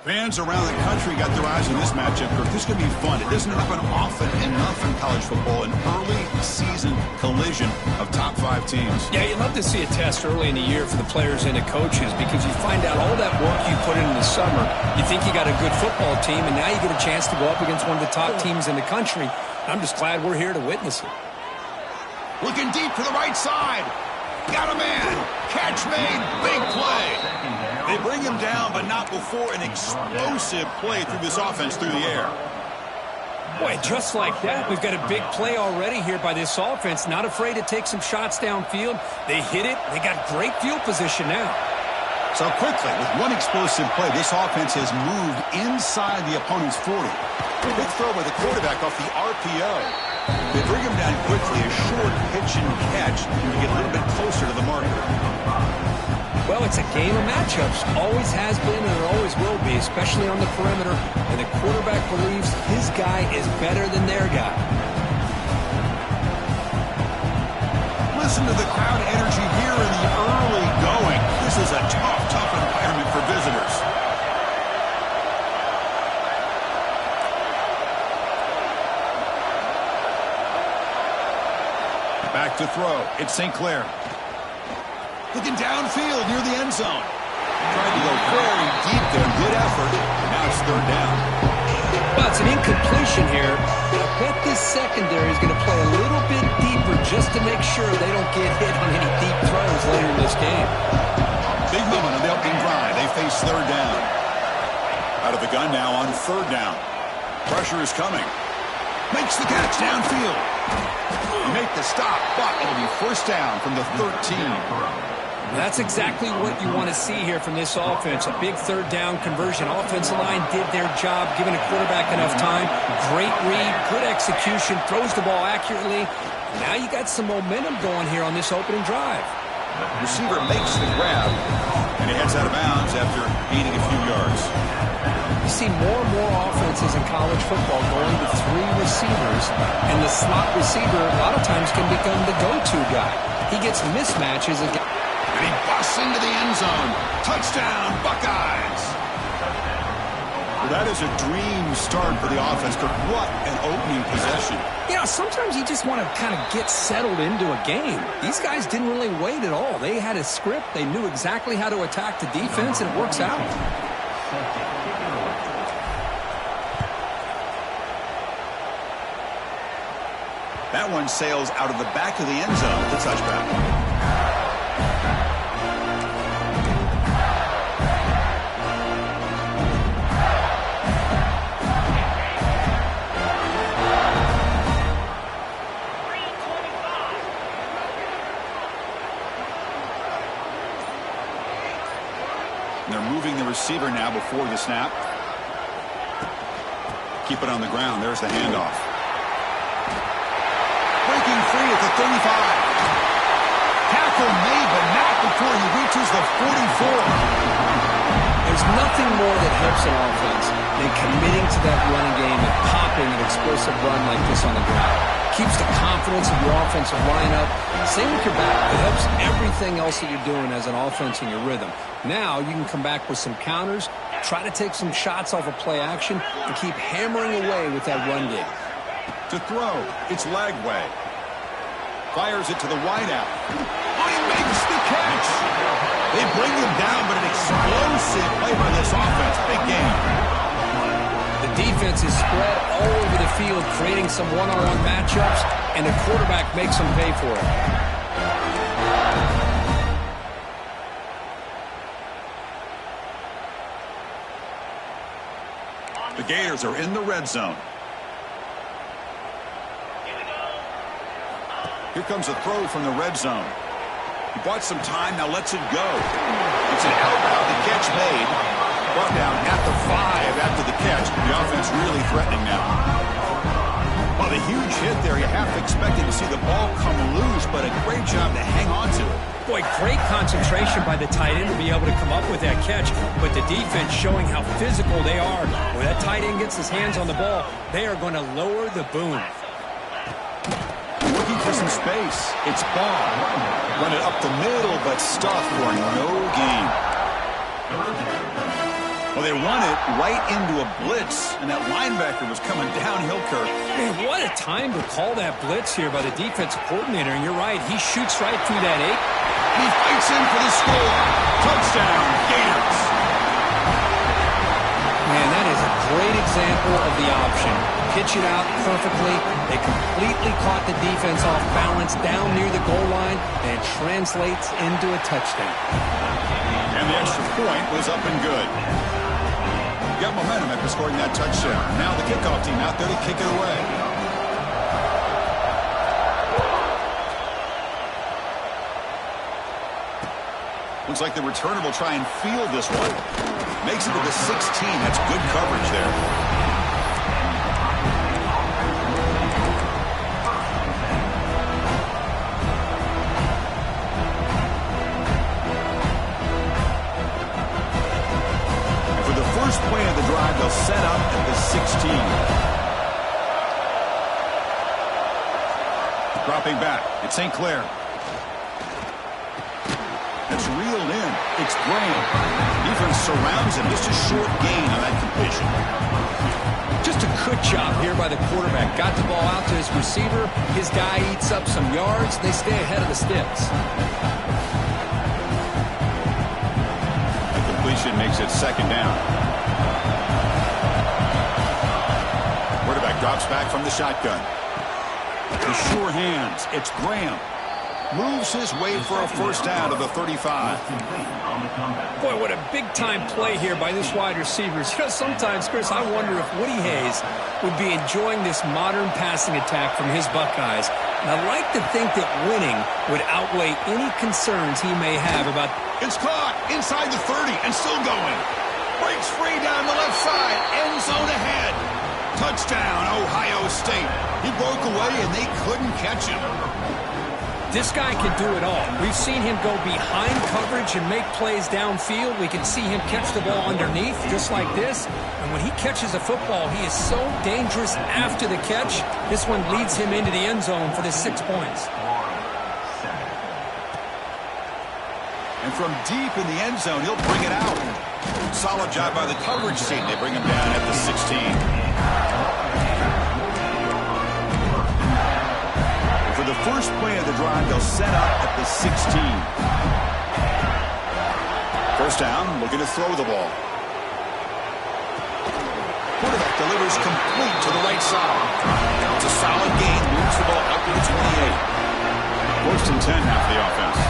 Fans around the country got their eyes on this matchup, Kirk. This is going to be fun. It doesn't happen often enough in college football, an early season collision of top 5 teams. Yeah, you love to see a test early in the year for the players and the coaches because you find out all that work you put in the summer. You think you got a good football team, and now you get a chance to go up against one of the top teams in the country. I'm just glad we're here to witness it. Looking deep to the right side. Got a man. Catch made. Big play. They bring him down, but not before an explosive play through this offense through the air. Boy, just like that, we've got a big play already here by this offense. Not afraid to take some shots downfield. They hit it. They got great field position now. So quickly, with one explosive play, this offense has moved inside the opponent's 40. Big throw by the quarterback off the RPO. They bring him down quickly, a short pitch and catch to get a little bit closer to the marker. Well, it's a game of matchups. Always has been and it always will be, especially on the perimeter. And the quarterback believes his guy is better than their guy. Listen to the crowd energy here in the early going. This is a tough environment for visitors. Back to throw. It's St. Clair. Looking downfield near the end zone. Tried to go very deep there. Good effort. Now it's third down. Well, it's an incompletion here. I bet this secondary is going to play a little bit deeper just to make sure they don't get hit on any deep throws later in this game. Big moment on the opening drive. They face third down. Out of the gun now on third down. Pressure is coming. Makes the catch downfield. Make the stop, but it'll be first down from the 13. That's exactly what you want to see here from this offense. A big third down conversion. Offensive line did their job, giving a quarterback enough time. Great read, good execution, throws the ball accurately. Now you got some momentum going here on this opening drive. Receiver makes the grab, and he heads out of bounds after gaining a few yards. You see more and more offenses in college football going to 3 receivers, and the slot receiver a lot of times can become the go-to guy. He gets mismatches again. And he busts into the end zone. Touchdown, Buckeyes! Well, that is a dream start for the offense, but what an opening possession. You know, sometimes you just want to kind of get settled into a game. These guys didn't really wait at all. They had a script. They knew exactly how to attack the defense, and it works out. That one sails out of the back of the end zone. The touchback. They're moving the receiver now before the snap. Keep it on the ground. There's the handoff. Breaking free at the 35. Tackle made, but not before he reaches the 44. There's nothing more that helps an offense than committing to that running game and popping an explosive run like this on the ground. Keeps the confidence of your offensive lineup. Same with your back. It helps everything else that you're doing as an offense in your rhythm. Now you can come back with some counters, try to take some shots off of play action, and keep hammering away with that run game. To throw, it's Lagway. Fires it to the wideout. Oh, he makes the catch. They bring him down, but an explosive play by this offense. Big game. The defense is spread all over the field, creating some one-on-one matchups, and the quarterback makes them pay for it. The Gators are in the red zone. Here comes a throw from the red zone. He bought some time, now lets it go. It's an outbound, the catch made. Brought down at the 5 after the catch. The offense really threatening now. Well, the huge hit there. You half expected to see the ball come loose, but a great job to hang on to it. Boy, great concentration by the tight end to be able to come up with that catch, but the defense showing how physical they are. When that tight end gets his hands on the ball, they are going to lower the boom. Looking for some space. It's Ball. Run it up the middle, but stuffed for no gain. Well, they run it right into a blitz, and that linebacker was coming downhill, Kirk. Man, what a time to call that blitz here by the defensive coordinator. And you're right, he shoots right through that 8. He fights in for the score. Touchdown, Gators. Man, that is a great example of the option. Pitch it out perfectly. They completely caught the defense off balance down near the goal line, and it translates into a touchdown. And the extra point was up and good. Got momentum after scoring that touchdown. Now the kickoff team out there to kick it away. Looks like the returner will try and field this one. Makes it to the 16. That's good coverage there. Play of the drive, they'll set up at the 16. Dropping back, it's St. Clair. That's reeled in. It's Graham. Defense surrounds him. Just a short gain on that completion. Just a good job here by the quarterback. Got the ball out to his receiver. His guy eats up some yards. They stay ahead of the sticks. The completion makes it second down. Quarterback drops back from the shotgun. The sure hands. It's Graham. Moves his way for a first down to the 35. Boy, what a big-time play here by this wide receivers. You know, sometimes, Chris, I wonder if Woody Hayes would be enjoying this modern passing attack from his Buckeyes. And I'd like to think that winning would outweigh any concerns he may have about... It's caught inside the 30 and still going. Breaks free down the left side. End zone ahead. Touchdown, Ohio State. He broke away and they couldn't catch him. This guy can do it all. We've seen him go behind coverage and make plays downfield. We can see him catch the ball underneath, just like this. And when he catches a football, he is so dangerous after the catch. This one leads him into the end zone for the 6 points. And from deep in the end zone, he'll bring it out. Solid job by the coverage team. They bring him down at the 16. For the first play of the drive, they'll set up at the 16. First down, looking to throw the ball. Quarterback delivers complete to the right side. It's a solid gain, moves the ball up to the 28. First and 10 now for the offense.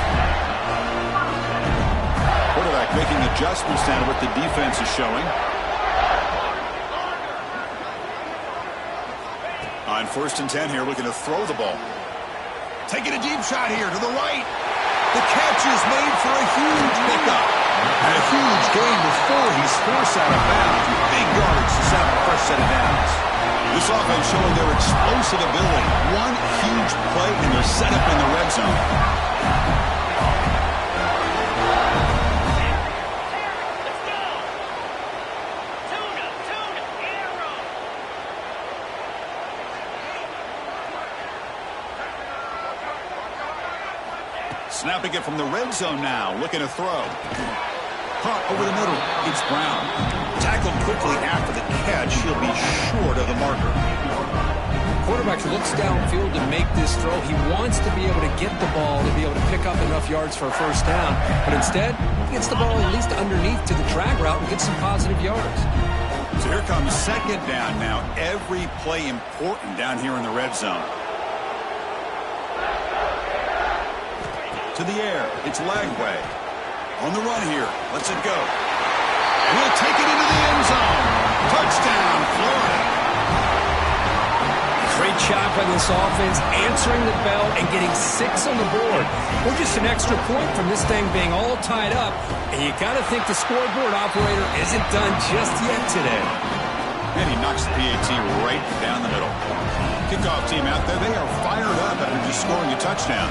Quarterback making adjustments now to what the defense is showing. On first and 10 here, looking to throw the ball. Taking a deep shot here to the right. The catch is made for a huge pickup. And a huge gain before he's forced out of bounds. Big yards to set up a fresh set of downs. This offense showing their explosive ability. One huge play and they're set up in the red zone. Snapping it from the red zone now, looking to throw. Caught over the middle, it's Brown. Tackled quickly after the catch, he'll be short of the marker. Quarterback looks downfield to make this throw. He wants to be able to get the ball to be able to pick up enough yards for a first down. But instead, he gets the ball at least underneath to the drag route and gets some positive yards. So here comes second down now. Every play important down here in the red zone. To the air, it's Lagway. On the run here, lets it go. And he'll take it into the end zone. Touchdown, Florida. Great job by this offense, answering the bell and getting 6 on the board. We're just an extra point from this thing being all tied up. And you got to think the scoreboard operator isn't done just yet today. And he knocks the PAT right down the middle. Kickoff team out there, they are fired up after just scoring a touchdown.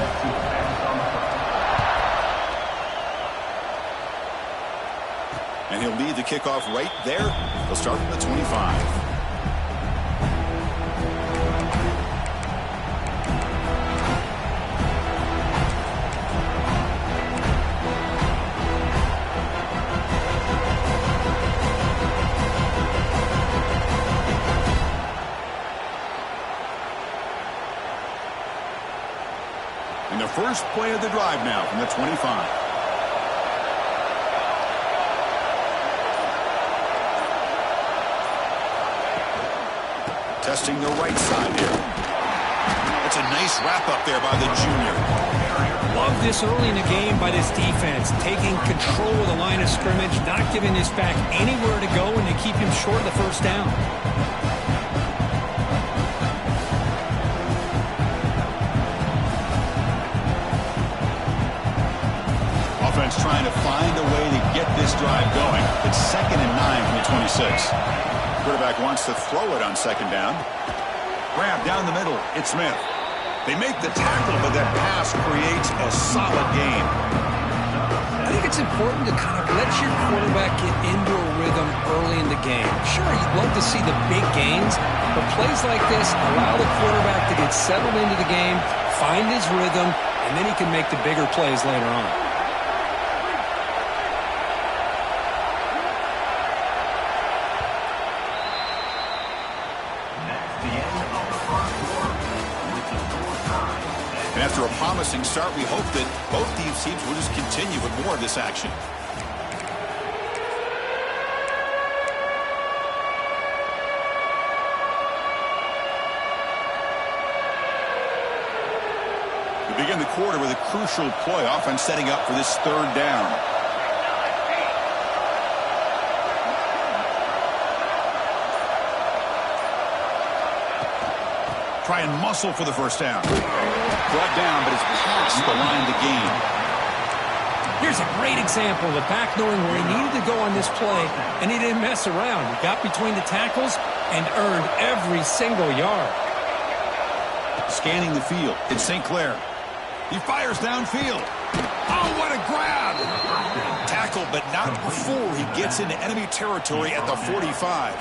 And he'll lead the kickoff right there. They'll start from the 25. first play of the drive now from the 25. Testing the right side here. It's a nice wrap-up there by the junior. Love this early in the game by this defense, taking control of the line of scrimmage, not giving this back anywhere to go, and they keep him short of the first down. Offense trying to find a way to get this drive going. It's 2nd and 9 from the 26. Quarterback wants to throw it on 2nd down. Grab down the middle. It's Smith. They make the tackle, but that pass creates a solid gain. I think it's important to kind of let your quarterback get into a rhythm early in the game. Sure, you'd love to see the big gains, but plays like this allow the quarterback to get settled into the game, find his rhythm, and then he can make the bigger plays later on. After a promising start, we hope that both these teams will just continue with more of this action. We begin the quarter with a crucial play. Offense setting up for this 3rd down. Try and muscle for the first down. Brought down, but it's past the line to gain. Here's a great example of the back knowing where he needed to go on this play, and he didn't mess around. He got between the tackles and earned every single yard. Scanning the field. It's St. Clair. He fires downfield. Oh, what a grab! Tackle, but not before he gets into enemy territory at the 45.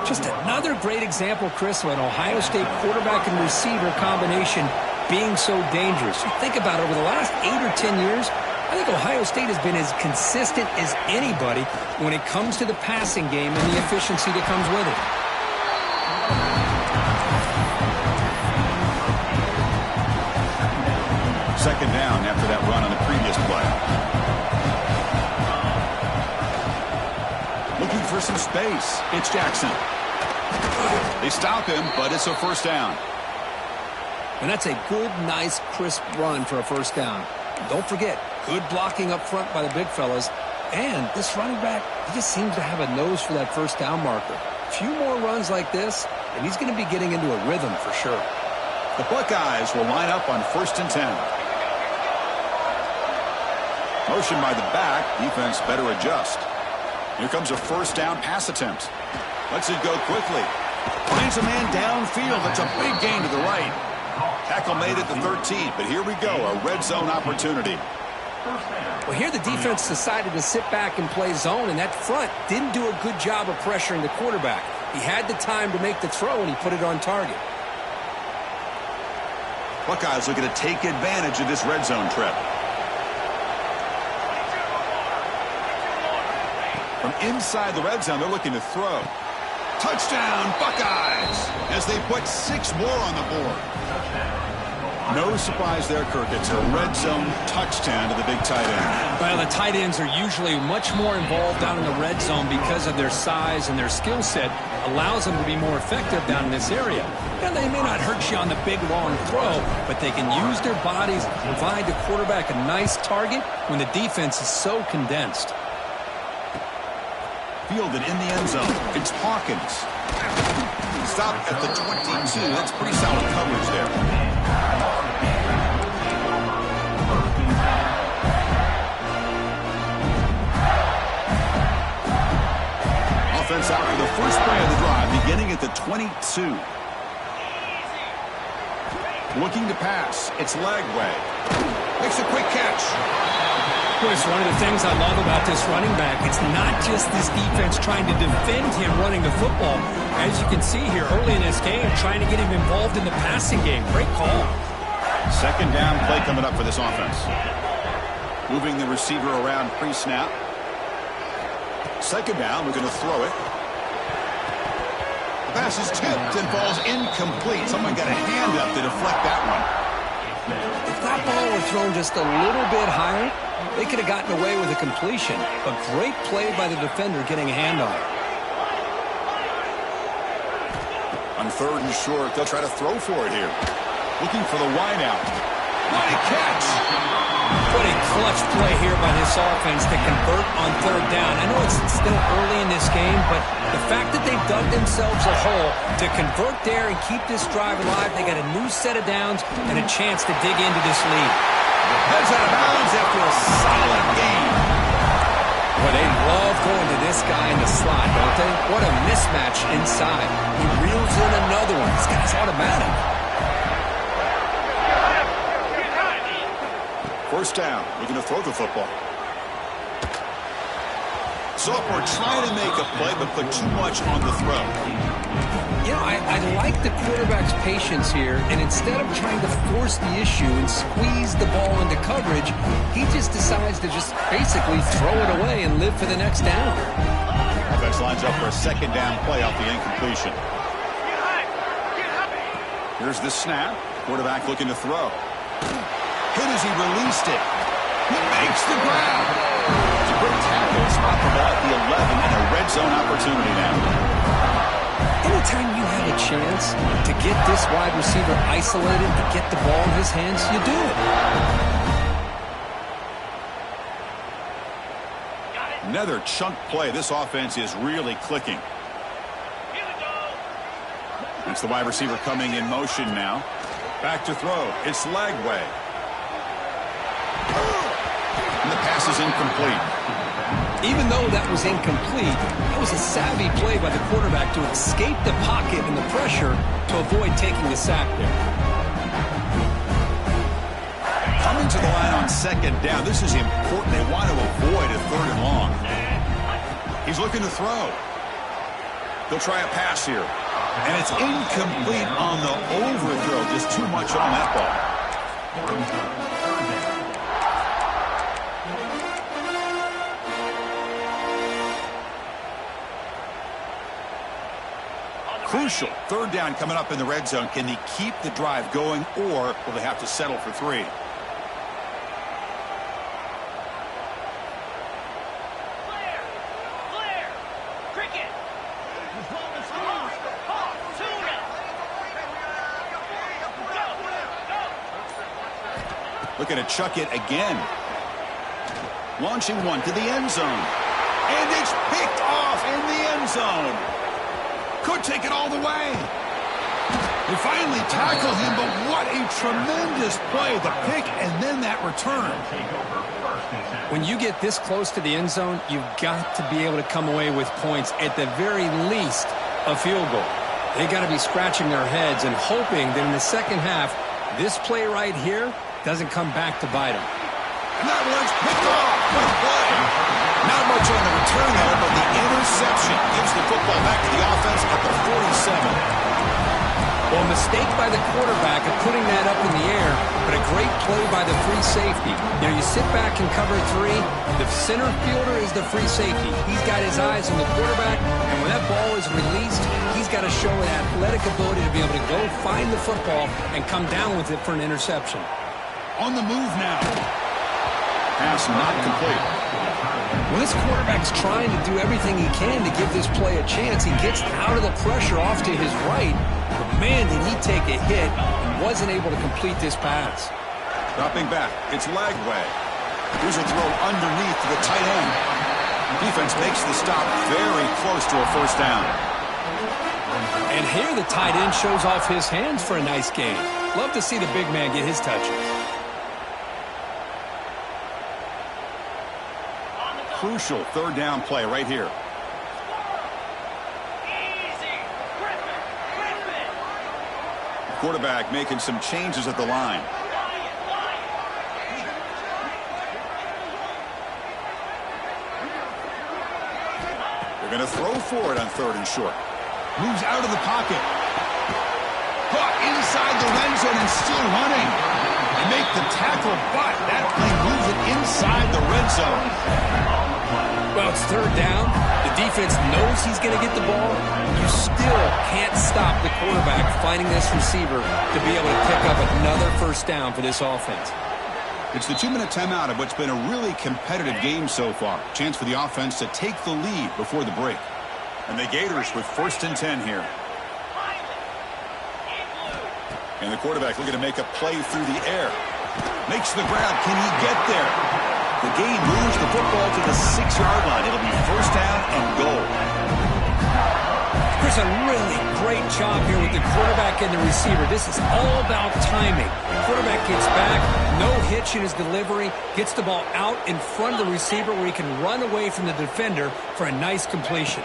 Just another great example, Chris, of an Ohio State quarterback and receiver combination being so dangerous. You think about it, over the last 8 or 10 years, I think Ohio State has been as consistent as anybody when it comes to the passing game and the efficiency that comes with it. 2nd down after that run on the previous play. Looking for some space. It's Jackson. They stop him, but it's a 1st down. And that's a good, nice, crisp run for a 1st down. Don't forget, good blocking up front by the big fellas. And this running back, he just seems to have a nose for that 1st down marker. A few more runs like this, and he's going to be getting into a rhythm for sure. The Buckeyes will line up on 1st and 10. Motion by the back. Defense better adjust. Here comes a 1st down pass attempt. Lets it go quickly. Finds a man downfield. That's a big gain to the right. Tackle made at the 13, but here we go, a red zone opportunity. Well, here the defense decided to sit back and play zone, and that front didn't do a good job of pressuring the quarterback. He had the time to make the throw, and he put it on target. Buckeyes looking to take advantage of this red zone trip. From inside the red zone, they're looking to throw. Touchdown, Buckeyes, as they put 6 more on the board. No surprise there, Kirk. It's a red zone touchdown to the big tight end. Well, the tight ends are usually much more involved down in the red zone because of their size, and their skill set allows them to be more effective down in this area. And they may not hurt you on the big, long throw, but they can use their bodies to provide the quarterback a nice target when the defense is so condensed. Fielded in the end zone. It's Hawkins. Stop at the 22. That's pretty solid coverage there. Offense out for the first play of the drive, beginning at the 22. Looking to pass. It's Lagway. Makes a quick catch. Chris, one of the things I love about this running back, it's not just this defense trying to defend him running the football. As you can see here early in this game, trying to get him involved in the passing game. Great call. 2nd down play coming up for this offense. Moving the receiver around pre-snap. 2nd down, we're going to throw it. The pass is tipped and falls incomplete. Someone got a hand up to deflect that one. If that ball were thrown just a little bit higher, they could have gotten away with a completion. A great play by the defender getting a hand on it. On 3rd and short, they'll try to throw for it here. Looking for the wideout. What a catch! What a clutch play here by this offense to convert on 3rd down. I know it's still early in this game, but the fact that they've dug themselves a hole to convert there and keep this drive alive, they got a new set of downs and a chance to dig into this lead. Heads out of bounds after a solid gain. Well, they love going to this guy in the slot, don't they? What a mismatch inside. He reels in another one. This guy's automatic. 1st down, looking to throw the football. Sophomore trying to make a play, but put too much on the throw. You know, I like the quarterback's patience here, and instead of trying to force the issue and squeeze the ball into coverage, he just decides to just basically throw it away and live for the next down. Offense lines up for a 2nd down play off the incompletion. Here's the snap. Quarterback looking to throw. Hit as he released it. He makes the grab. It's a great tackle. Spot the ball at the 11 and a red zone opportunity now. Anytime you have a chance to get this wide receiver isolated, to get the ball in his hands, you do it. Another chunk play. This offense is really clicking. It's the wide receiver coming in motion now. Back to throw. It's Lagway. And the pass is incomplete. Even though that was incomplete, that was a savvy play by the quarterback to escape the pocket and the pressure to avoid taking the sack there. Coming to the line on 2nd down. This is important. They want to avoid a 3rd and long. He's looking to throw. He'll try a pass here. And it's incomplete on the overthrow. Just too much on that ball. Crucial. 3rd down coming up in the red zone. Can they keep the drive going, or will they have to settle for 3? Looking to chuck it again. Launching one to the end zone. And it's picked off in the end zone. Could take it all the way. They finally tackle him, but what a tremendous play. The pick and then that return. When you get this close to the end zone, you've got to be able to come away with points, at the very least, a field goal. They got to be scratching their heads and hoping that in the 2nd half, this play right here doesn't come back to bite them. And that one's picked off. What a play. Not much on the return there, but the interception gives the football back to the offense at the 47. Well, a mistake by the quarterback of putting that up in the air, but a great play by the free safety. You know, you sit back and cover 3. The center fielder is the free safety. He's got his eyes on the quarterback, and when that ball is released, he's got to show an athletic ability to be able to go find the football and come down with it for an interception. On the move now. Pass not complete. Well, this quarterback's trying to do everything he can to give this play a chance. He gets out of the pressure off to his right, but man, did he take a hit and wasn't able to complete this pass. Dropping back, it's Lagway. Here's a throw underneath to the tight end. Defense makes the stop very close to a 1st down. And here the tight end shows off his hands for a nice gain. Love to see the big man get his touches. Crucial 3rd down play right here. Quarterback making some changes at the line. They're going to throw for it on 3rd and short. Moves out of the pocket. Caught inside the red zone and still running. They make the tackle, but that play moves it inside the red zone. Well, it's 3rd down. The defense knows he's going to get the ball, you still can't stop the quarterback finding this receiver to be able to pick up another first down for this offense. It's the 2-minute timeout of what's been a really competitive game so far. Chance for the offense to take the lead before the break. And the Gators with 1st and 10 here. And the quarterback looking to make a play through the air. Makes the grab. Can he get there? The game moves the football to the 6-yard line. It'll be 1st down and goal. Chris, a really great job here with the quarterback and the receiver. This is all about timing. Quarterback gets back, no hitch in his delivery, gets the ball out in front of the receiver where he can run away from the defender for a nice completion.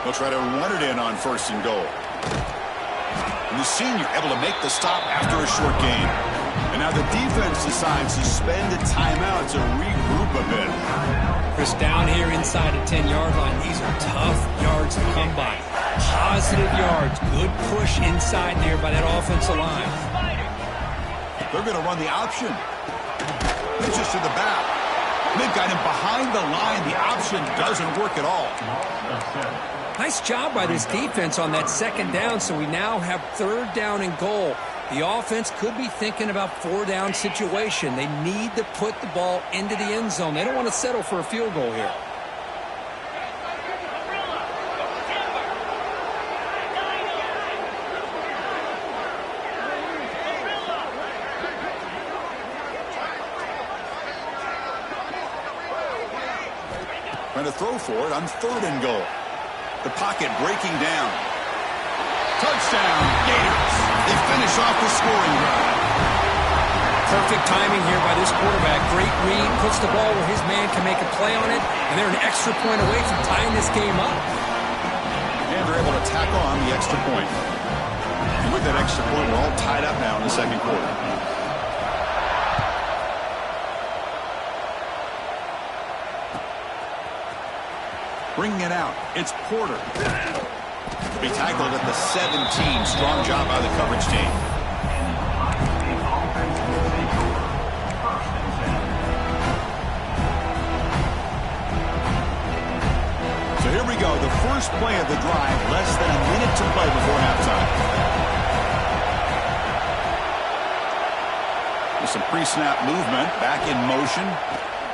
They'll try to run it in on 1st and goal. And the senior able to make the stop after a short gain. And now the defense decides to spend a timeout to regroup a bit. Chris, down here inside the 10-yard line, these are tough yards to come by. Positive yards, good push inside there by that offensive line. They're going to run the option. Pitches to the back. They've got him behind the line. The option doesn't work at all. Nice job by this defense on that 2nd down, so we now have 3rd down and goal. The offense could be thinking about 4-down situation. They need to put the ball into the end zone. They don't want to settle for a field goal here. Trying to throw for it on 3rd and goal. The pocket breaking down. Touchdown, Gators. They finish off the scoring drive. Perfect timing here by this quarterback. Great read, puts the ball where his man can make a play on it, and they're an extra point away from tying this game up. And they're able to tackle on the extra point. And with that extra point, we're all tied up now in the 2nd quarter. Bringing it out, it's Porter. To be tackled at the 17. Strong job by the coverage team. So here we go, the first play of the drive, less than a minute to play before halftime. With some pre-snap movement, back in motion,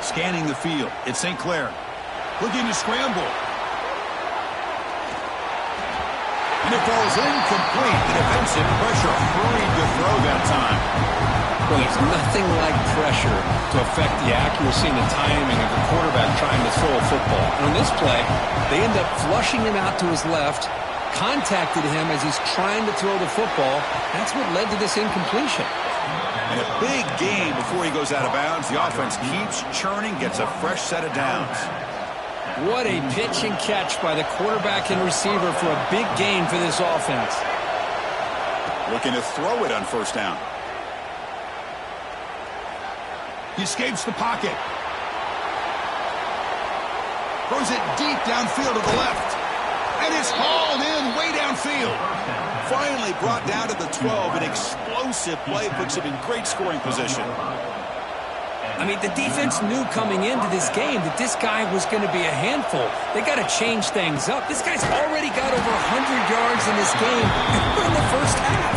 scanning the field. It's St. Clair. Looking to scramble. And it falls incomplete. The defensive pressure hurried to throw that time. Well, there's nothing like pressure to affect the accuracy and the timing of the quarterback trying to throw a football. And on this play, they end up flushing him out to his left, contacted him as he's trying to throw the football. That's what led to this incompletion. And a big gain before he goes out of bounds. The offense keeps churning, gets a fresh set of downs. What a pitch and catch by the quarterback and receiver for a big gain for this offense. Looking to throw it on 1st down. He escapes the pocket. Throws it deep downfield to the left. And it's hauled in way downfield. Finally brought down to the 12. An explosive play puts him in great scoring position. I mean, the defense knew coming into this game that this guy was going to be a handful. They got to change things up. This guy's already got over 100 yards in this game in the 1st half.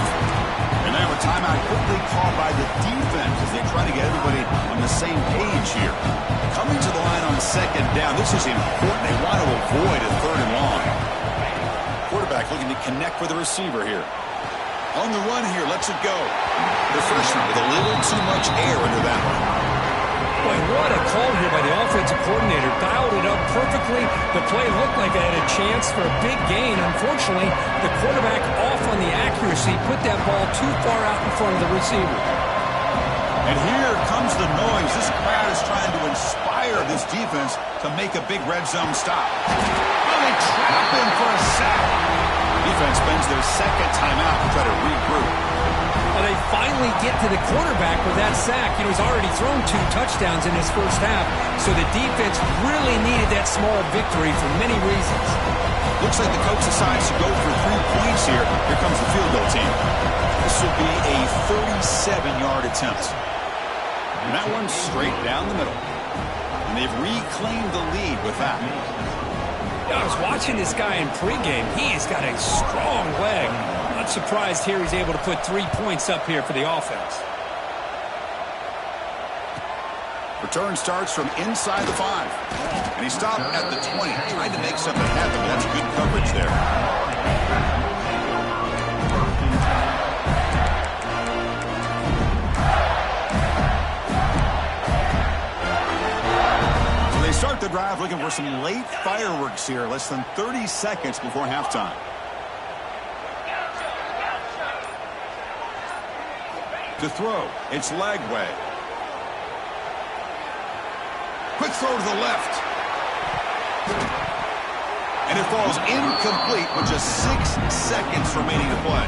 And now a timeout quickly called by the defense as they try to get everybody on the same page here. Coming to the line on 2nd down. This is important. They want to avoid a 3rd and long. Quarterback looking to connect with the receiver here. On the run here, lets it go. The freshman with a little too much air under that one. Boy, what a call here by the offensive coordinator. Dialed it up perfectly. The play looked like it had a chance for a big gain. Unfortunately, the quarterback off on the accuracy, put that ball too far out in front of the receiver. And here comes the noise. This crowd is trying to inspire this defense to make a big red zone stop. Oh, they trap him for a sack. Defense spends their 2nd timeout to try to regroup. Well, they finally get to the quarterback with that sack. You know, he's already thrown 2 touchdowns in his 1st half, so the defense really needed that small victory for many reasons. Looks like the coach decides to go for 3 points here. Here comes the field goal team. This will be a 37-yard attempt. And that one's straight down the middle. And they've reclaimed the lead with that. Yeah, I was watching this guy in pregame. He's got a strong leg. Not surprised here he's able to put 3 points up here for the offense. Return starts from inside the 5. And he stopped at the 20, trying to make something happen. That's good coverage there. So they start the drive looking for some late fireworks here, less than 30 seconds before halftime. To throw, it's Lagway. Quick throw to the left. And it falls incomplete with just 6 seconds remaining to play.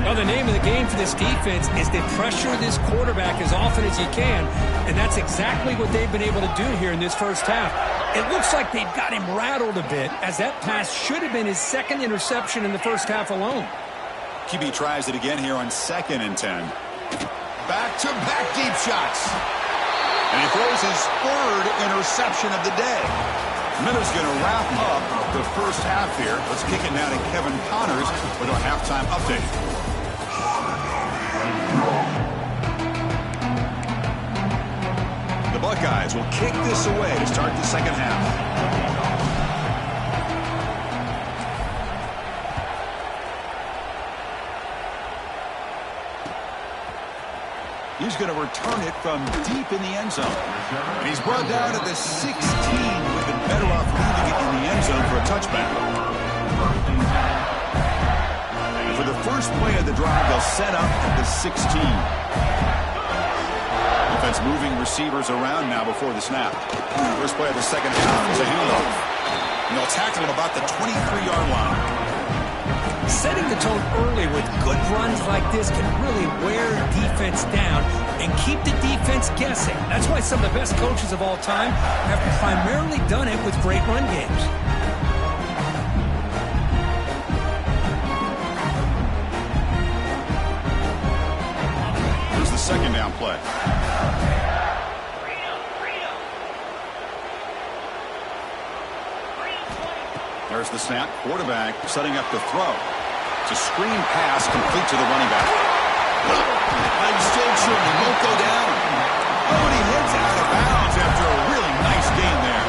Well, the name of the game for this defense is to pressure this quarterback as often as you can, and that's exactly what they've been able to do here in this first half. It looks like they've got him rattled a bit, as that pass should have been his second interception in the first half alone. QB tries it again here on 2nd and 10. Back-to-back deep shots. And he throws his 3rd interception of the day. Miller's going to wrap up the first half here. Let's kick it now to Kevin Connors with our halftime update. The Buckeyes will kick this away to start the second half. He's going to return it from deep in the end zone. And he's brought down to the 16. We've been better off leaving it in the end zone for a touchback. And for the first play of the drive, they'll set up at the 16. Defense moving receivers around now before the snap. First play of the second half is a handoff. And they'll tackle him about the 23-yard line. Setting the tone early with good runs like this can really wear defense down and keep the defense guessing. That's why some of the best coaches of all time have primarily done it with great run games. Here's the second down play. There's the snap. Quarterback setting up the throw. It's a screen pass complete to the running back. I'm still sure he won't go down. Oh, and he hits out of bounds after a really nice gain there.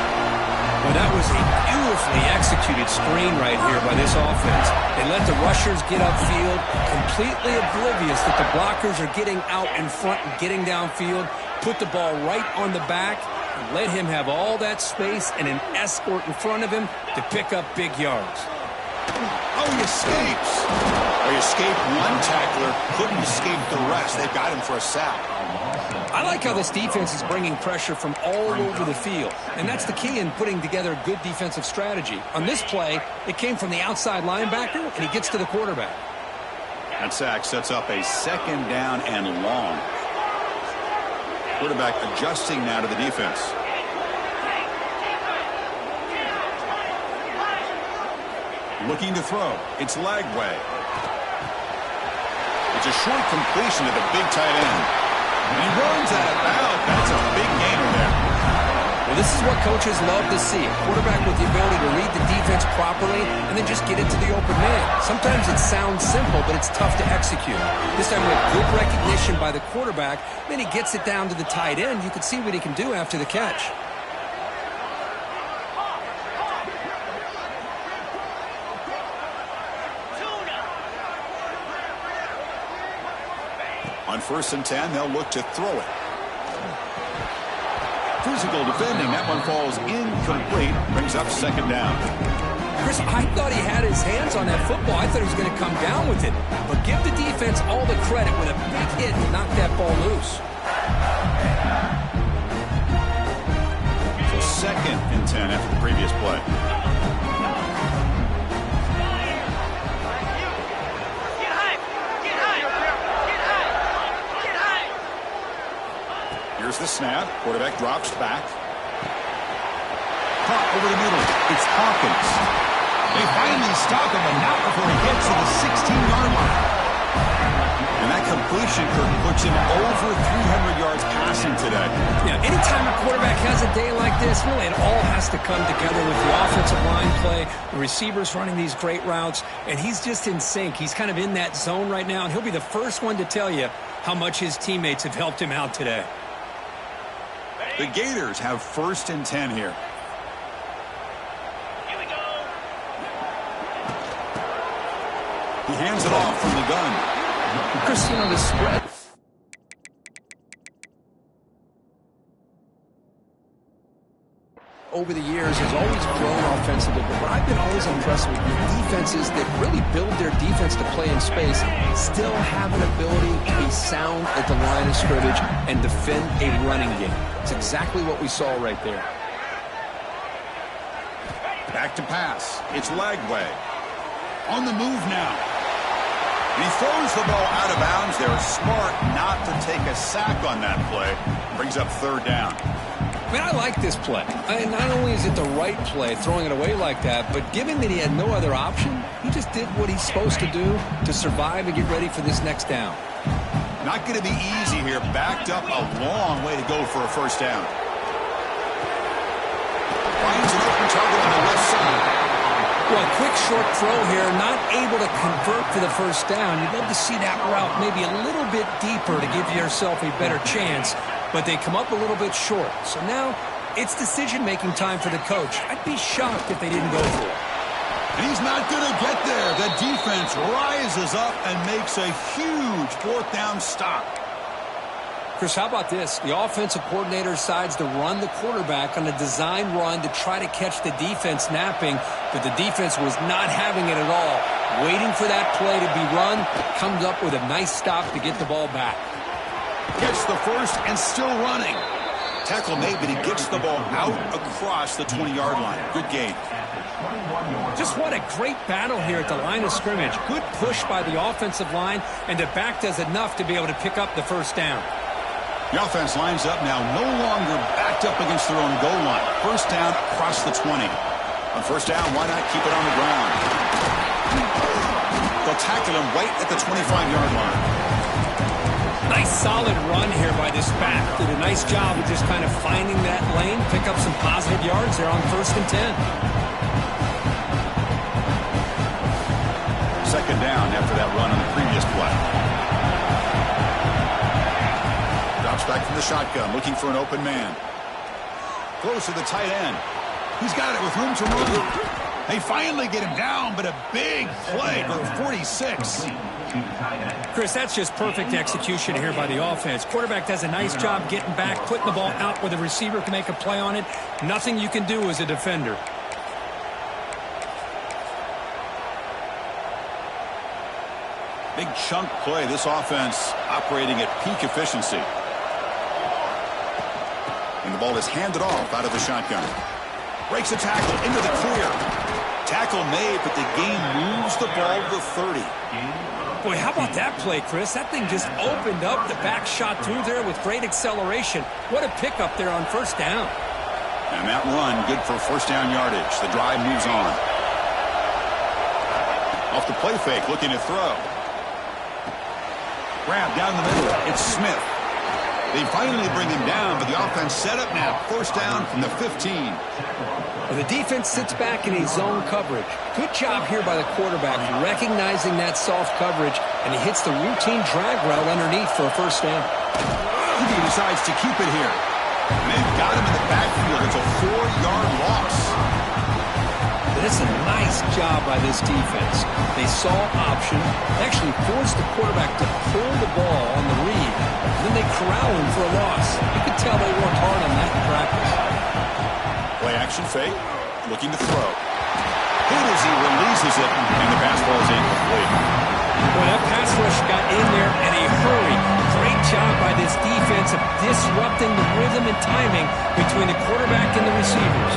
Well, that was a beautifully executed screen right here by this offense. They let the rushers get upfield, completely oblivious that the blockers are getting out in front and getting downfield, put the ball right on the back, and let him have all that space and an escort in front of him to pick up big yards. Oh, he escapes. They escaped one tackler, couldn't escape the rest. They've got him for a sack. I like how this defense is bringing pressure from all over the field, and that's the key in putting together a good defensive strategy. On this play, it came from the outside linebacker, and he gets to the quarterback. That sack sets up a second down and long. Quarterback adjusting now to the defense. Looking to throw. It's Lagway. It's a short completion to the big tight end. And he runs out of bounds. That's a big gainer there. Well, this is what coaches love to see. A quarterback with the ability to read the defense properly and then just get it to the open man. Sometimes it sounds simple, but it's tough to execute. This time with good recognition by the quarterback, then he gets it down to the tight end. You can see what he can do after the catch. On 1st and 10, they'll look to throw it. Physical defending. That one falls incomplete. Brings up second down. Chris, I thought he had his hands on that football. I thought he was going to come down with it. But give the defense all the credit with a big hit to knock that ball loose. So 2nd and 10 after the previous play. Here's the snap. Quarterback drops back. Caught over the middle. It's Hawkins. They finally stop him, but not before he gets to the 16-yard line. And that completion, Kirk, puts him over 300 yards passing today. Yeah, anytime a quarterback has a day like this, really it all has to come together with the offensive line play, the receivers running these great routes, and he's just in sync. He's kind of in that zone right now, and he'll be the first one to tell you how much his teammates have helped him out today. The Gators have 1st and 10 here. He hands it off from the gun. Chris, you know, the spread. Over the years has always grown offensively, but what I've been always impressed with defenses that really build their defense to play in space still have an ability to be sound at the line of scrimmage and defend a running game. It's exactly what we saw right there. Back to pass. It's Lagway. On the move now. And he throws the ball out of bounds. They're smart not to take a sack on that play. Brings up 3rd down. I mean, I like this play. Not only is it the right play, throwing it away like that, but given that he had no other option, he just did what he's supposed to do to survive and get ready for this next down. Not going to be easy here. Backed up a long way to go for a 1st down. Finds an open target on the left side. Well, quick short throw here, not able to convert for the 1st down. You'd love to see that route maybe a little bit deeper to give yourself a better chance, but they come up a little bit short. So now it's decision-making time for the coach. I'd be shocked if they didn't go for it. And he's not going to get there. The defense rises up and makes a huge 4th down stop. Chris, how about this? The offensive coordinator decides to run the quarterback on a design run to try to catch the defense napping, but the defense was not having it at all. Waiting for that play to be run, comes up with a nice stop to get the ball back. Gets the 1st and still running. Tackle made, but he gets the ball out across the 20-yard line. Good gain. Just what a great battle here at the line of scrimmage. Good push by the offensive line, and the back does enough to be able to pick up the 1st down. The offense lines up now, no longer backed up against their own goal line. 1st down across the 20. On 1st down, why not keep it on the ground? They'll tackle him right at the 25-yard line. Nice solid run here by this back. Did a nice job of just kind of finding that lane, pick up some positive yards there on 1st and 10. 2nd down after that run on the previous play. Drops back from the shotgun, looking for an open man. Close to the tight end. He's got it with room to move. They finally get him down, but a big play for 46. Chris, that's just perfect execution here by the offense. Quarterback does a nice job getting back, putting the ball out where the receiver can make a play on it. Nothing you can do as a defender. Big chunk play. This offense operating at peak efficiency. And the ball is handed off out of the shotgun. Breaks a tackle into the clear. Tackle made, but the game moves the ball to 30. Boy, how about that play, Chris? That thing just opened up. The back shot through there with great acceleration. What a pickup there on 1st down. And that run, good for 1st down yardage. The drive moves on. Off the play fake, looking to throw. Grab down the middle. It's Smith. They finally bring him down, but the offense set up now. 1st down from the 15. Well, the defense sits back in a zone coverage. Good job here by the quarterback, recognizing that soft coverage, and he hits the routine drag route underneath for a 1st down. He decides to keep it here. And they've got him in the backfield. It's a 4-yard loss. But it's a nice job by this defense. They saw option, actually forced the quarterback to pull the ball on the read, and then they corral him for a loss. You could tell they worked hard on that in practice. Play action fake, looking to throw. Hit as he releases it, and the pass ball is incomplete. Well, that pass rush got in there in a hurry. Great job by this defense of disrupting the rhythm and timing between the quarterback and the receivers.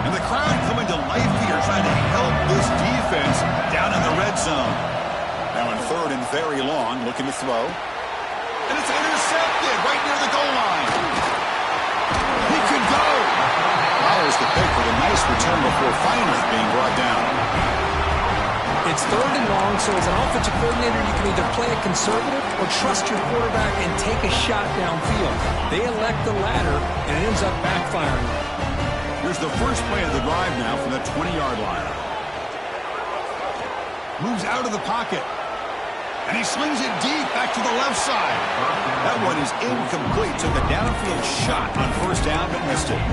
And the crowd coming to life here, trying to help this defense down in the red zone. Now in 3rd and very long, looking to throw. And it's intercepted right near the goal line. He could go. follows the pick with a nice return before finally being brought down. It's 3rd and long, so as an offensive coordinator, you can either play it conservative or trust your quarterback and take a shot downfield. They elect the latter, and it ends up backfiring. Here's the first play of the drive now from the 20-yard line. Moves out of the pocket. And he slings it deep back to the left side. That one is incomplete. Took a downfield shot on first down, but missed it.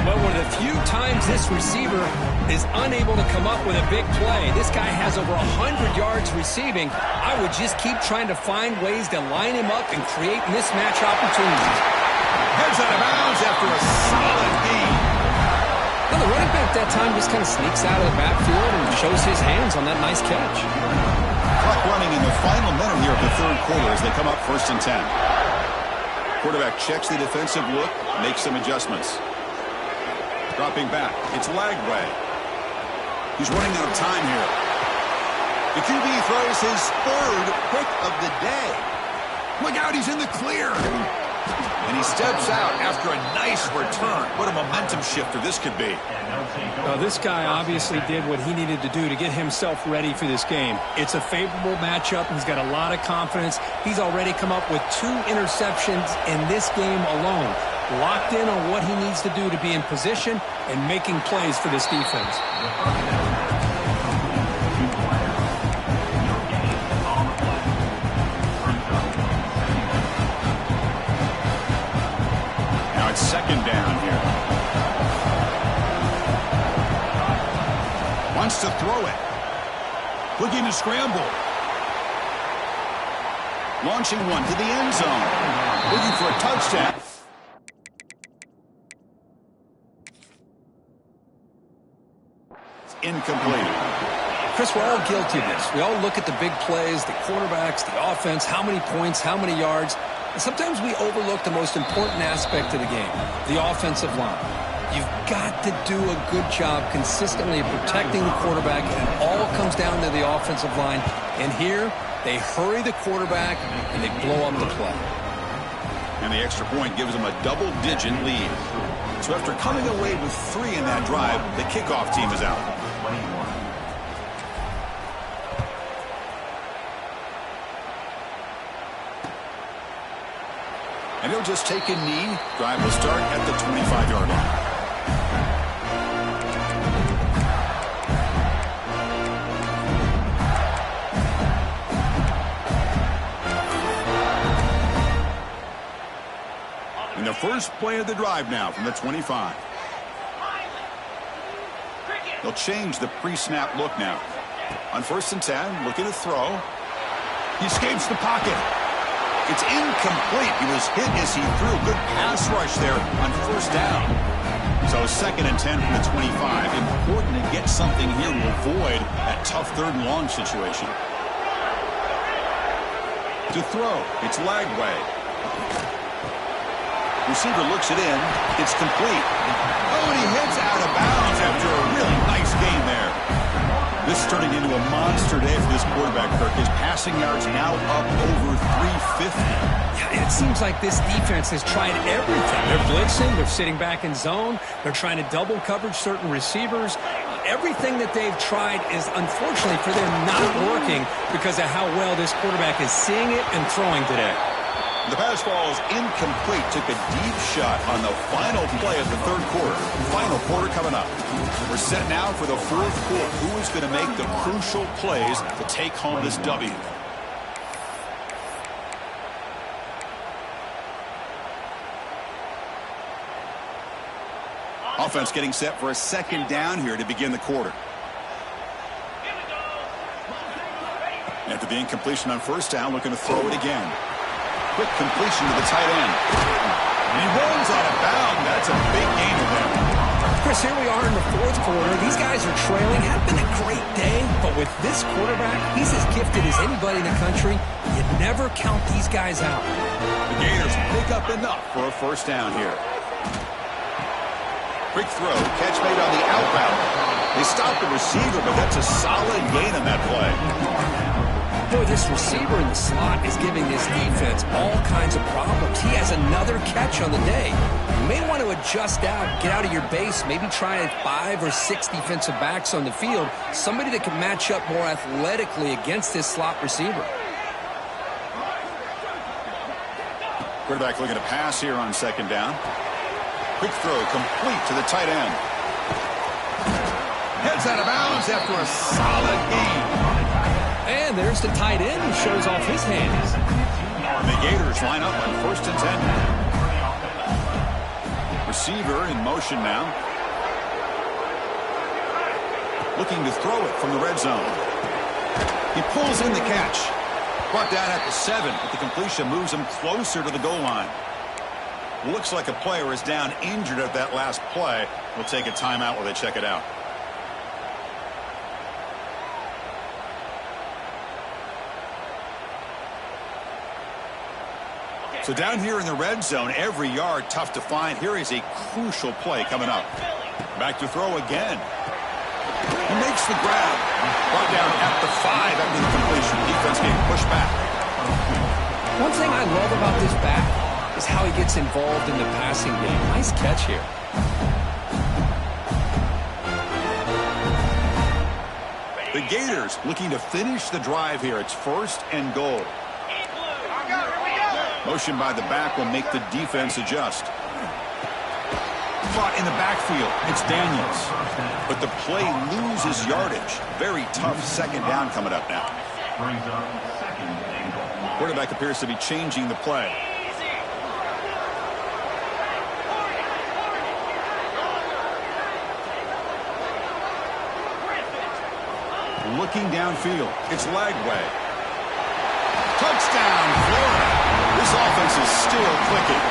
But one of the few times this receiver is unable to come up with a big play. This guy has over 100 yards receiving. I would just keep trying to find ways to line him up and create mismatch opportunities. Heads out of bounds after a solid gain. Well, the running back that time just kind of sneaks out of the backfield and shows his hands on that nice catch. Clock running in the final minute here of the 3rd quarter as they come up 1st and 10. Quarterback checks the defensive look, makes some adjustments. Dropping back, it's Lagway. He's running out of time here. The QB throws his 3rd pick of the day. Look out, he's in the clear. And he steps out after a nice return. What a momentum shifter this could be. Well, this guy obviously did what he needed to do to get himself ready for this game. It's a favorable matchup. He's got a lot of confidence. He's already come up with 2 interceptions in this game alone. Locked in on what he needs to do to be in position and making plays for this defense. Now it's 2nd down here. Wants to throw it. Looking to scramble. Launching one to the end zone. Looking for a touchdown. It's incomplete. Chris, we're all guilty of this. We all look at the big plays, the quarterbacks, the offense, how many points, how many yards. And sometimes we overlook the most important aspect of the game, the offensive line. You've got to do a good job consistently protecting the quarterback, and it all comes down to the offensive line. And here, they hurry the quarterback, and they blow up the play. And the extra point gives them a double-digit lead. So after coming away with 3 in that drive, the kickoff team is out. And he'll just take a knee. Drive will start at the 25-yard line. And the first play of the drive now from the 25. They'll change the pre-snap look now. On 1st and 10, looking to throw. He escapes the pocket. It's incomplete. He was hit as he threw. Good pass rush there on 1st down. So 2nd and 10 from the 25. Important to get something here to avoid that tough 3rd and long situation. To throw, it's Lagway. Receiver looks it in. It's complete. Oh, and he heads out of bounds after a really nice gain there. This is turning into a monster day for this quarterback, Kirk. His passing yards now up over 350. Yeah, it seems like this defense has tried everything. They're blitzing. They're sitting back in zone. They're trying to double coverage certain receivers. Everything that they've tried is, unfortunately for them, not working because of how well this quarterback is seeing it and throwing today. The pass ball is incomplete. Took a deep shot on the final play of the 3rd quarter. Final quarter coming up. We're set now for the 4th quarter. Who is going to make the crucial plays to take home this W? Offense getting set for a 2nd down here to begin the quarter. After the incompletion on 1st down, looking to throw it again. Quick completion to the tight end. And he runs out of bounds. That's a big gain of them. Chris, here we are in the 4th quarter. These guys are trailing. Had been a great day, but with this quarterback, he's as gifted as anybody in the country. You never count these guys out. The Gators pick up enough for a 1st down here. Quick throw. Catch made on the outbound. They stopped the receiver, but that's a solid gain on that play. Boy, this receiver in the slot is giving this defense all kinds of problems. He has another catch on the day. You may want to adjust out, get out of your base, maybe try 5 or 6 defensive backs on the field, somebody that can match up more athletically against this slot receiver. Quarterback looking to pass here on second down. Quick throw complete to the tight end. Heads out of bounds after a solid gain. And there's the tight end who shows off his hands. The Gators line up on 1st and 10. Receiver in motion now. Looking to throw it from the red zone. He pulls in the catch. Brought down at the 7, but the completion moves him closer to the goal line. Looks like a player is down injured at that last play. We'll take a timeout while they check it out. So down here in the red zone, every yard tough to find. Here is a crucial play coming up. Back to throw again. He makes the grab. Brought down at the 5 after the completion. Defense getting pushed back. One thing I love about this back is how he gets involved in the passing game. Nice catch here. The Gators looking to finish the drive here. It's 1st and goal. Motion by the back will make the defense adjust. Caught in the backfield. It's Daniels. But the play loses yardage. Very tough second down coming up now. Quarterback appears to be changing the play. Looking downfield. It's Lagway. Touchdown, Florida. This offense is still clicking.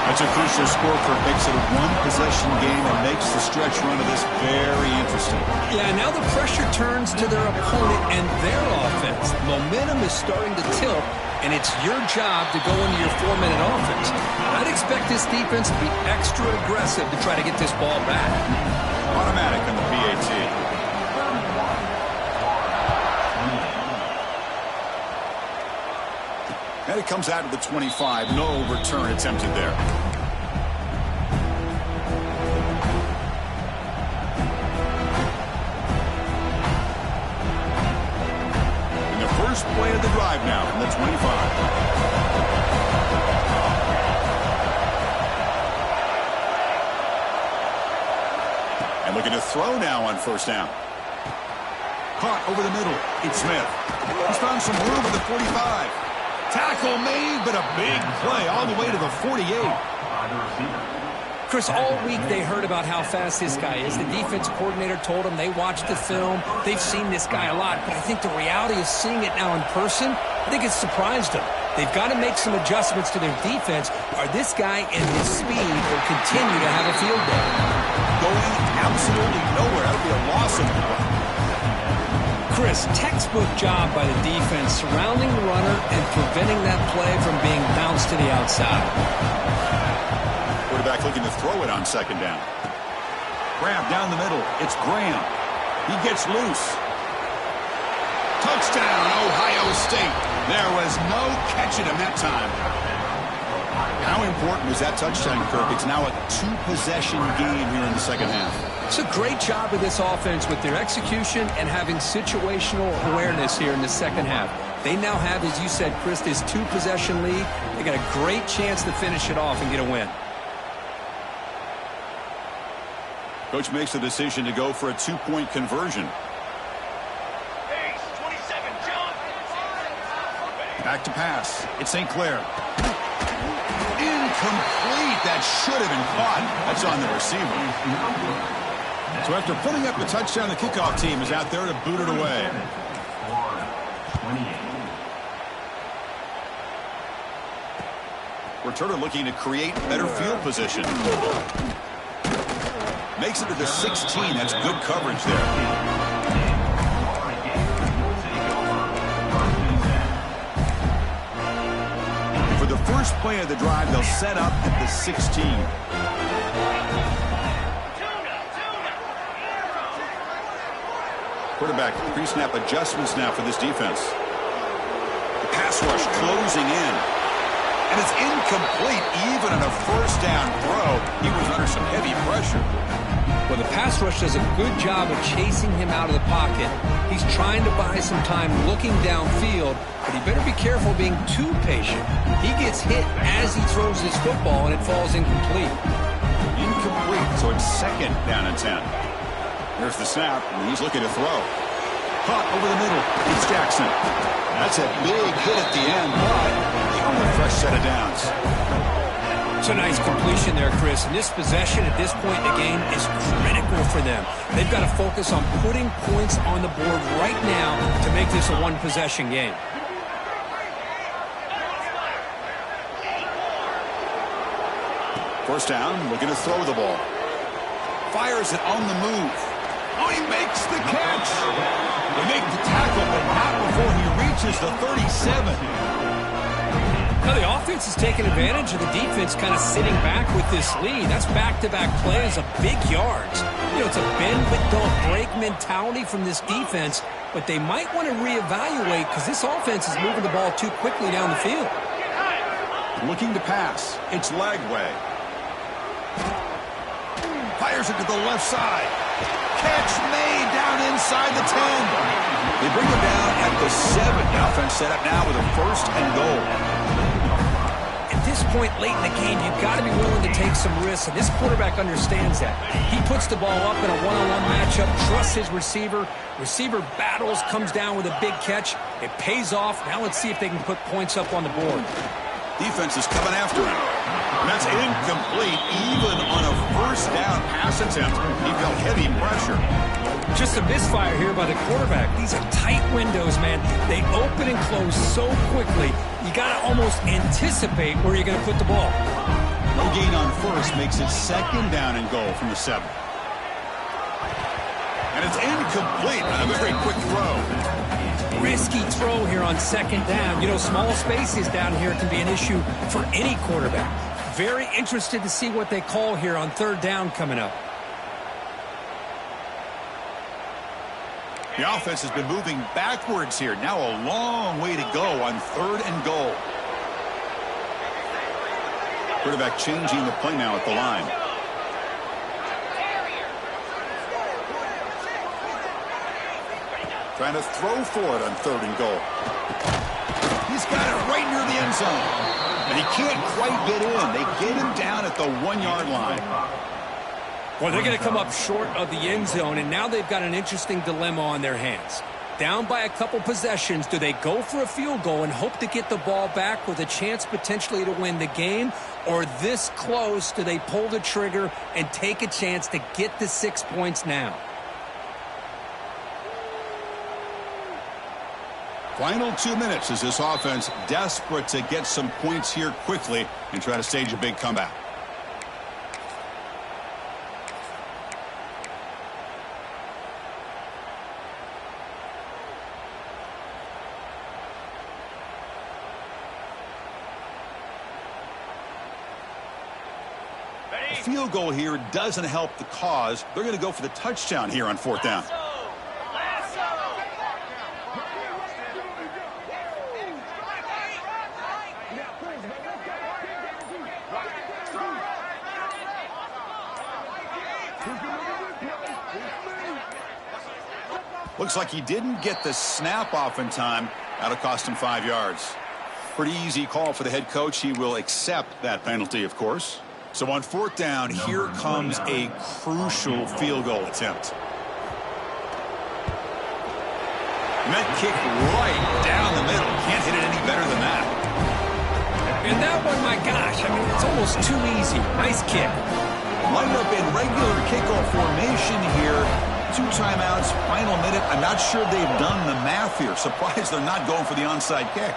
That's a crucial score for it. Makes it a one-possession game and makes the stretch run of this very interesting. Yeah, now the pressure turns to their opponent and their offense. Momentum is starting to tilt, and it's your job to go into your 4-minute offense. I'd expect this defense to be extra aggressive to try to get this ball back. Automatic on the PAT. And it comes out to the 25. No return attempted there. And the first play of the drive now from the 25. And looking to throw now on 1st down. Caught over the middle. It's Smith. He's found some room at the 45. Tackle made, but a big play all the way to the 48. Chris, all week they heard about how fast this guy is. The defense coordinator told them they watched the film. They've seen this guy a lot, but I think the reality of seeing it now in person, I think it's surprised them. They've got to make some adjustments to their defense, or this guy and his speed will continue to have a field day. Going absolutely nowhere. That'll be a loss of the play. Chris, textbook job by the defense surrounding the runner and preventing that play from being bounced to the outside. Quarterback looking to throw it on 2nd down. Grab down the middle. It's Graham. He gets loose. Touchdown, Ohio State. There was no catching him that time. How important was that touchdown, Kirk? It's now a 2-possession game here in the second half. It's a great job of this offense with their execution and having situational awareness here in the second half. They now have, as you said, Chris, this 2-possession lead. They got a great chance to finish it off and get a win. Coach makes the decision to go for a 2-point conversion. Back to pass. It's St. Clair. Incomplete. That should have been caught. That's on the receiver. So after putting up the touchdown, the kickoff team is out there to boot it away. Returner looking to create better field position. Makes it to the 16. That's good coverage there. For the first play of the drive, they'll set up at the 16. Quarterback pre-snap adjustments now for this defense. The pass rush closing in. And it's incomplete even on a first down throw. He was under some heavy pressure. Well, the pass rush does a good job of chasing him out of the pocket. He's trying to buy some time looking downfield, but he better be careful being too patient. He gets hit as he throws his football, and it falls incomplete. Incomplete, so it's second down and 10. There's the snap, and he's looking to throw. Caught over the middle. It's Jackson. That's a big hit at the end, but they own a fresh set of downs. It's a nice completion there, Chris. And this possession at this point in the game is critical for them. They've got to focus on putting points on the board right now to make this a one-possession game. First down, looking to throw the ball. Fires it on the move. Oh, he makes the catch. They make the tackle, but not before he reaches the 37. Now the offense is taking advantage of the defense kind of sitting back with this lead. That's back-to-back plays of big yards. You know, it's a bend but don't break mentality from this defense, but they might want to reevaluate because this offense is moving the ball too quickly down the field. Looking to pass. It's Lagway. Fires it to the left side. Catch made down inside the 10. They bring him down at the 7. The offense set up now with a first and goal. At this point late in the game, you've got to be willing to take some risks, and this quarterback understands that. He puts the ball up in a one-on-one matchup, trusts his receiver. Receiver battles, comes down with a big catch. It pays off. Now let's see if they can put points up on the board. Defense is coming after him. And that's incomplete even on a first down pass attempt. He felt heavy pressure. Just a misfire here by the quarterback. These are tight windows, man. They open and close so quickly, you got to almost anticipate where you're going to put the ball. No gain on first makes it second down and goal from the 7. And it's incomplete on a very quick throw. Risky throw here on second down. You know, small spaces down here can be an issue for any quarterback. Very interested to see what they call here on third down coming up. The offense has been moving backwards here. Now a long way to go on third and goal. Quarterback changing the play now at the line. Trying to throw for it on third and goal. He's got it right near the end zone. And he can't quite get in. They get him down at the 1-yard line. Well, they're going to come up short of the end zone, and now they've got an interesting dilemma on their hands. Down by a couple possessions, do they go for a field goal and hope to get the ball back with a chance potentially to win the game? Or this close, do they pull the trigger and take a chance to get the 6 points now? Final 2 minutes as this offense desperate to get some points here quickly and try to stage a big comeback. A field goal here doesn't help the cause. They're going to go for the touchdown here on fourth down. Looks like he didn't get the snap off in time. That'll cost him 5 yards. Pretty easy call for the head coach. He will accept that penalty, of course. So on fourth down, here comes a crucial field goal attempt. And that kick right down the middle. Can't hit it any better than that. And that one, my gosh, I mean, it's almost too easy. Nice kick. Lined up in regular kickoff formation here. 2 timeouts, final minute. I'm not sure they've done the math here. Surprised they're not going for the onside kick.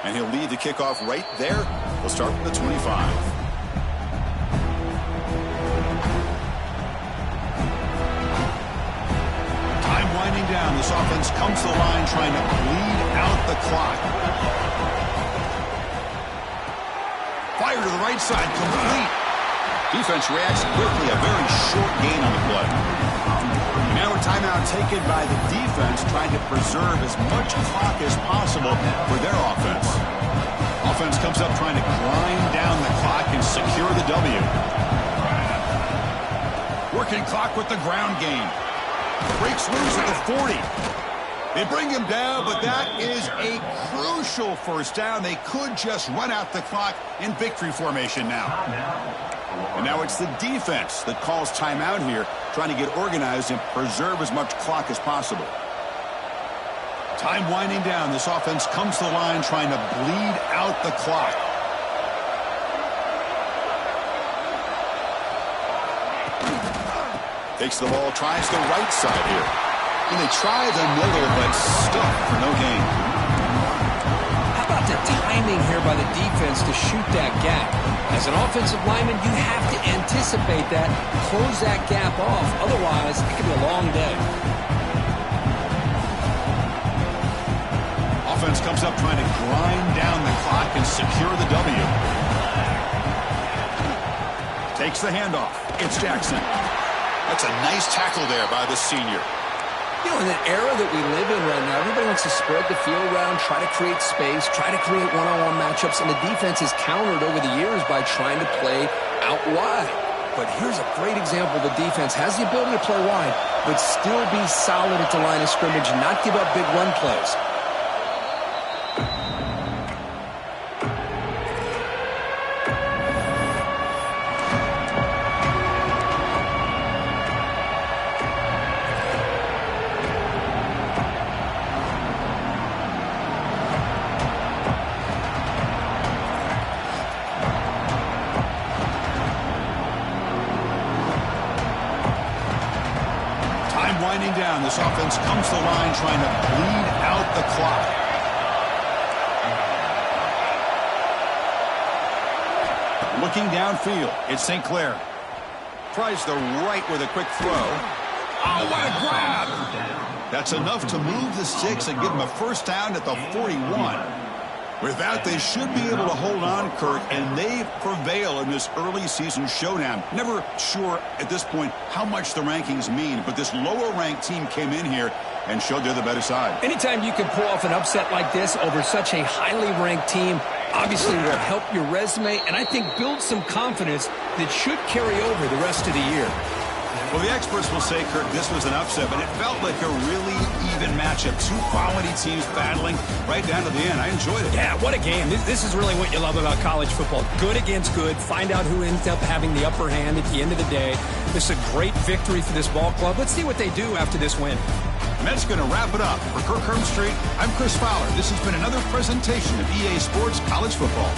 And he'll lead the kickoff right there. We'll start from the 25. Time winding down. This offense comes to the line trying to bleed out the clock. Fire to the right side, complete. Defense reacts quickly. A very short gain on the play. Now a timeout taken by the defense, trying to preserve as much clock as possible for their offense. Offense comes up trying to grind down the clock and secure the W. Working clock with the ground game. Breaks loose at the 40. They bring him down, but that is a crucial first down. They could just run out the clock in victory formation now. And now it's the defense that calls timeout here, trying to get organized and preserve as much clock as possible. Time winding down. This offense comes to the line trying to bleed out the clock. Takes the ball, tries the right side here. And they try the middle, but stuck for no gain. How about the timing here by the defense to shoot that gap? As an offensive lineman, you have to anticipate that, close that gap off. Otherwise, it could be a long day. Offense comes up trying to grind down the clock and secure the W. Takes the handoff. It's Jackson. That's a nice tackle there by the senior. You know, in the era that we live in right now, everybody wants to spread the field around, try to create space, try to create one-on-one matchups, and the defense has countered over the years by trying to play out wide. But here's a great example. The defense has the ability to play wide, but still be solid at the line of scrimmage, not give up big run plays. Winding down, this offense comes to the line trying to bleed out the clock. Looking downfield, it's St. Clair. Tries the right with a quick throw. Oh, what a grab! That's enough to move the sticks and give them a first down at the 41. With that, they should be able to hold on, Kurt, and they prevail in this early season showdown. Never sure at this point how much the rankings mean, but this lower-ranked team came in here and showed they're the better side. Anytime you can pull off an upset like this over such a highly ranked team, obviously will help your resume, and I think build some confidence that should carry over the rest of the year. Well, the experts will say, Kurt, this was an upset, but it felt like a really even matchup. Two quality teams battling right down to the end. I enjoyed it. Yeah, what a game. This is really what you love about college football. Good against good. Find out who ends up having the upper hand at the end of the day. This is a great victory for this ball club. Let's see what they do after this win. And that's going to wrap it up. For Kirk Hermstreet, I'm Chris Fowler. This has been another presentation of EA Sports College Football.